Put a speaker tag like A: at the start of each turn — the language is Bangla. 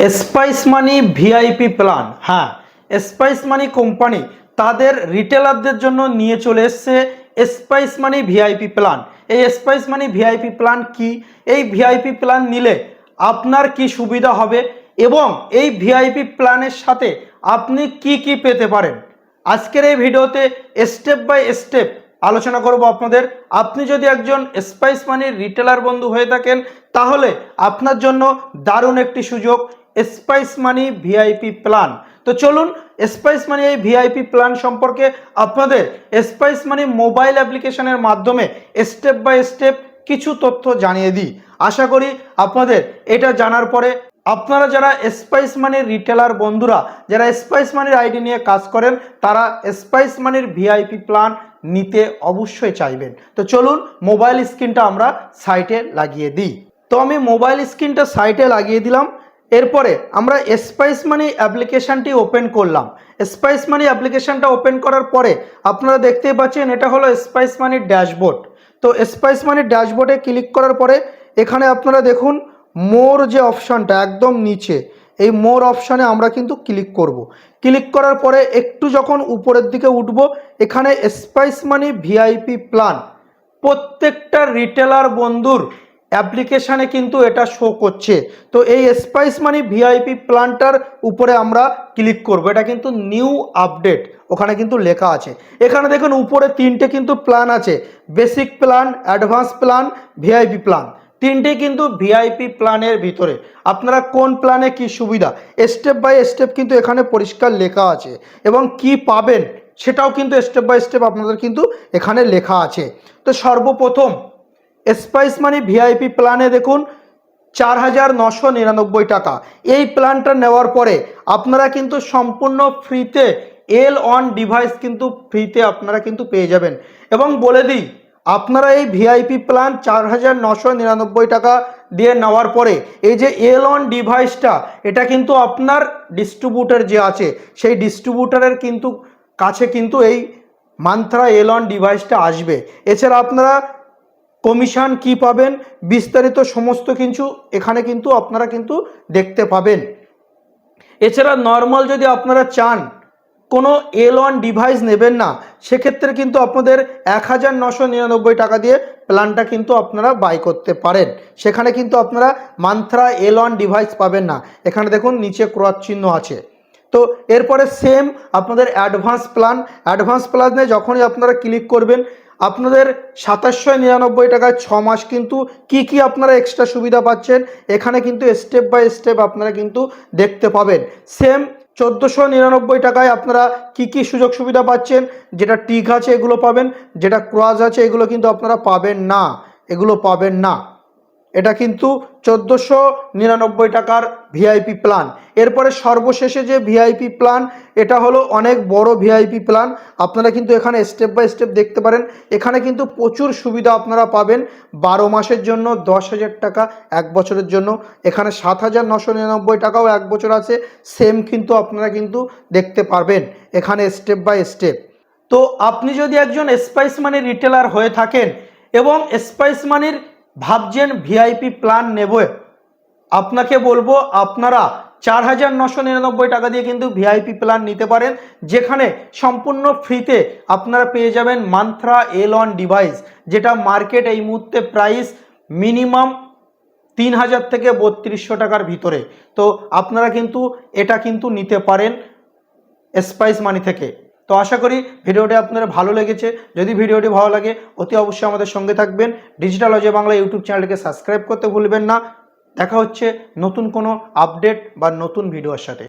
A: স্পাইস মানি ভিআইপি প্ল্যান। হ্যাঁ, স্পাইস মানি কোম্পানি তাদের রিটেলারদের জন্য নিয়ে চলে এসছে স্পাইস মানি ভিআইপি প্ল্যান। এই স্পাইস মানি ভিআইপি প্ল্যান কি, এই ভিআইপি প্ল্যান নিলে আপনার কি সুবিধা হবে এবং এই ভিআইপি প্ল্যানের সাথে আপনি কি কি পেতে পারেন, আজকের এই ভিডিওতে স্টেপ বাই স্টেপ আলোচনা করব আপনাদের। আপনি যদি একজন স্পাইস মানির রিটেলার বন্ধু হয়ে থাকেন তাহলে আপনার জন্য দারুণ একটি সুযোগ, স্পাইস মানি ভিআইপি প্ল্যান। তো চলুন স্পাইস মানি এই ভিআইপি প্ল্যান সম্পর্কে আপনাদের স্পাইস মানি মোবাইল অ্যাপ্লিকেশনের মাধ্যমে স্টেপ বাই স্টেপ কিছু তথ্য জানিয়ে দিই। আশা করি আপনাদের এটা জানার পরে আপনারা যারা স্পাইস মানির রিটেলার বন্ধুরা, যারা স্পাইস মানির আইডি নিয়ে কাজ করেন, তারা স্পাইস মানির ভিআইপি প্ল্যান নিতে অবশ্যই চাইবেন। তো চলুন মোবাইল স্ক্রিনটা আমরা সাইটে লাগিয়ে দিই। তো আমি মোবাইল স্ক্রিনটা সাইটে লাগিয়ে দিলাম। এরপরে আমরা স্পাইস মানি অ্যাপ্লিকেশানটি ওপেন করলাম। স্পাইস মানি অ্যাপ্লিকেশানটা ওপেন করার পরে আপনারা দেখতেই পাচ্ছেন এটা হলো স্পাইস মানির ড্যাশবোর্ড। তো স্পাইস মানির ড্যাশবোর্ডে ক্লিক করার পরে এখানে আপনারা দেখুন মোর যে অপশানটা একদম নিচে, এই মোর অপশানে আমরা কিন্তু ক্লিক করব। ক্লিক করার পরে একটু যখন উপরের দিকে উঠব, এখানে স্পাইস মানি ভিআইপি প্ল্যান প্রত্যেকটা রিটেলার বন্ধুর অ্যাপ্লিকেশানে কিন্তু এটা শো করছে। তো এই স্পাইস মানি ভিআইপি প্ল্যানটার উপরে আমরা ক্লিক করব। এটা কিন্তু নিউ আপডেট ওখানে কিন্তু লেখা আছে। এখানে দেখুন উপরে তিনটে কিন্তু প্ল্যান আছে, basic plan, advance plan, VIP plan. তিনটেই কিন্তু ভিআইপি প্ল্যানের ভিতরে আপনারা কোন প্ল্যানে কি সুবিধা স্টেপ বাই স্টেপ কিন্তু এখানে পরিষ্কার লেখা আছে এবং কি পাবেন সেটাও কিন্তু স্টেপ বাই স্টেপ আপনাদের কিন্তু এখানে লেখা আছে। তো সর্বপ্রথম স্পাইস মানি ভিআইপি প্ল্যানে দেখুন 4,999 টাকা। এই প্ল্যানটা নেওয়ার পরে আপনারা কিন্তু সম্পূর্ণ ফ্রিতে L1 ডিভাইস কিন্তু ফ্রিতে আপনারা কিন্তু পেয়ে যাবেন। এবং বলে দিই, আপনারা এই ভিআইপি প্ল্যান 4,999 টাকা দিয়ে নেওয়ার পরে এই যে L1 ডিভাইসটা, এটা কিন্তু আপনার ডিস্ট্রিবিউটার যে আছে সেই ডিস্ট্রিবিউটারের কিন্তু কাছে কিন্তু এই মান্ত্রা L1 ডিভাইসটা আসবে। এছাড়া আপনারা কমিশন কি পাবেন, বিস্তারিত সমস্ত কিছু এখানে কিন্তু আপনারা কিন্তু দেখতে পাবেন। এছাড়া নর্মাল যদি আপনারা চান কোনো L1 ডিভাইস নেবেন না, সেক্ষেত্রে কিন্তু আপনাদের 1,999 টাকা দিয়ে প্ল্যানটা কিন্তু আপনারা বাই করতে পারেন। সেখানে কিন্তু আপনারা মান্ত্রা L1 ডিভাইস পাবেন না। এখানে দেখুন নিচে ক্রস চিহ্ন আছে। তো এরপরে সেম আপনাদের অ্যাডভান্স প্ল্যানে যখনই আপনারা ক্লিক করবেন, আপনাদের 2,799 টাকায় 6 মাস কিন্তু কি আপনারা এক্সট্রা সুবিধা পাচ্ছেন এখানে কিন্তু স্টেপ বাই স্টেপ আপনারা কিন্তু দেখতে পাবেন। সেম 1,499 টাকায় আপনারা কি সুযোগ সুবিধা পাচ্ছেন, যেটা টিক আছে এগুলো পাবেন, যেটা ক্রস আছে এগুলো কিন্তু আপনারা পাবেন না, এগুলো পাবেন না। এটা কিন্তু 1,499 টাকার ভিআইপি প্ল্যান। এরপরে সর্বশেষে যে ভিআইপি প্ল্যান, এটা হলো অনেক বড় ভিআইপি প্ল্যান। আপনারা কিন্তু এখানে স্টেপ বাই স্টেপ দেখতে পারেন। এখানে কিন্তু প্রচুর সুবিধা আপনারা পাবেন। 12 মাসের জন্য 10,000 টাকা, 1 বছরের জন্য এখানে 7,999 টাকাও 1 বছর আছে। সেম কিন্তু আপনারা কিন্তু দেখতে পারবেন এখানে স্টেপ বাই স্টেপ। তো আপনি যদি একজন স্পাইস মানির রিটেলার হয়ে থাকেন এবং স্পাইস মানির ভাবছেন ভিআইপি প্ল্যান নেব, আপনাকে বলবো আপনারা 4,999 টাকা দিয়ে কিন্তু ভিআইপি প্ল্যান নিতে পারেন, যেখানে সম্পূর্ণ ফ্রিতে আপনারা পেয়ে যাবেন মান্ত্রা L1 ডিভাইস, যেটা মার্কেট এই মুহূর্তে প্রাইস মিনিমাম 3,000 থেকে 3,200 টাকার ভিতরে। তো আপনারা কিন্তু এটা কিন্তু নিতে পারেন স্পাইস মানি থেকে। তো আশা করি ভিডিওটি আপনাদের ভালো লেগেছে। যদি ভিডিওটি ভালো লাগে অতি অবশ্যই আমাদের সঙ্গে থাকবেন। ডিজিটাল অজয় বাংলা ইউটিউব চ্যানেলটিকে সাবস্ক্রাইব করতে ভুলবেন না। দেখা হচ্ছে নতুন কোনো আপডেট বা নতুন ভিডিওর সাথে।